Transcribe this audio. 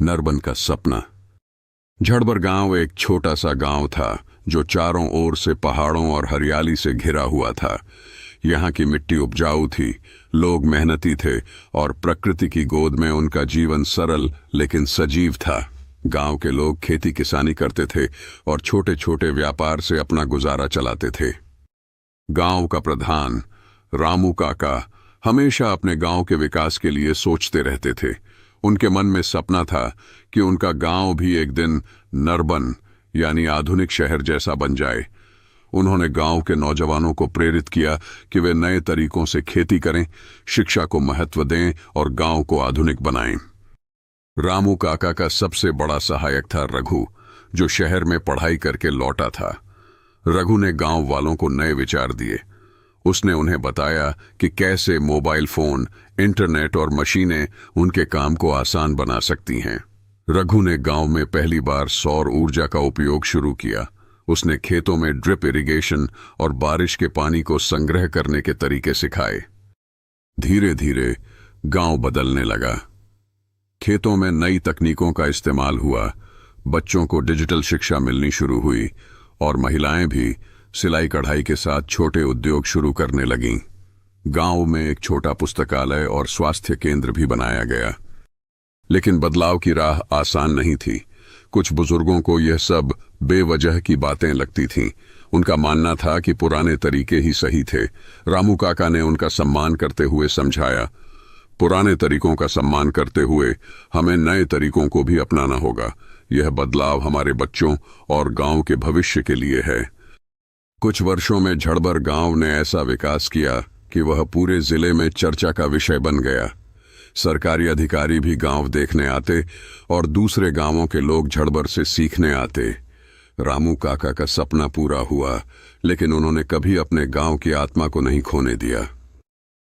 नरबन का सपना। झड़बर गांव एक छोटा सा गांव था जो चारों ओर से पहाड़ों और हरियाली से घिरा हुआ था। यहाँ की मिट्टी उपजाऊ थी, लोग मेहनती थे और प्रकृति की गोद में उनका जीवन सरल लेकिन सजीव था। गांव के लोग खेती किसानी करते थे और छोटे छोटे व्यापार से अपना गुजारा चलाते थे। गांव का प्रधान रामू काका हमेशा अपने गांव के विकास के लिए सोचते रहते थे। उनके मन में सपना था कि उनका गांव भी एक दिन नरबन यानी आधुनिक शहर जैसा बन जाए। उन्होंने गांव के नौजवानों को प्रेरित किया कि वे नए तरीकों से खेती करें, शिक्षा को महत्व दें और गांव को आधुनिक बनाएं। रामू काका का सबसे बड़ा सहायक था रघु, जो शहर में पढ़ाई करके लौटा था। रघु ने गांव वालों को नए विचार दिए। उसने उन्हें बताया कि कैसे मोबाइल फोन, इंटरनेट और मशीनें उनके काम को आसान बना सकती हैं। रघु ने गांव में पहली बार सौर ऊर्जा का उपयोग शुरू किया। उसने खेतों में ड्रिप इरिगेशन और बारिश के पानी को संग्रह करने के तरीके सिखाए। धीरे धीरे गांव बदलने लगा। खेतों में नई तकनीकों का इस्तेमाल हुआ, बच्चों को डिजिटल शिक्षा मिलनी शुरू हुई और महिलाएं भी सिलाई कढ़ाई के साथ छोटे उद्योग शुरू करने लगीं। गांव में एक छोटा पुस्तकालय और स्वास्थ्य केंद्र भी बनाया गया। लेकिन बदलाव की राह आसान नहीं थी। कुछ बुजुर्गों को यह सब बेवजह की बातें लगती थीं। उनका मानना था कि पुराने तरीके ही सही थे। रामू काका ने उनका सम्मान करते हुए समझाया, पुराने तरीकों का सम्मान करते हुए हमें नए तरीकों को भी अपनाना होगा। यह बदलाव हमारे बच्चों और गांव के भविष्य के लिए है। कुछ वर्षों में झड़बर गांव ने ऐसा विकास किया कि वह पूरे जिले में चर्चा का विषय बन गया। सरकारी अधिकारी भी गांव देखने आते और दूसरे गांवों के लोग झड़बर से सीखने आते। रामू काका का सपना पूरा हुआ, लेकिन उन्होंने कभी अपने गांव की आत्मा को नहीं खोने दिया।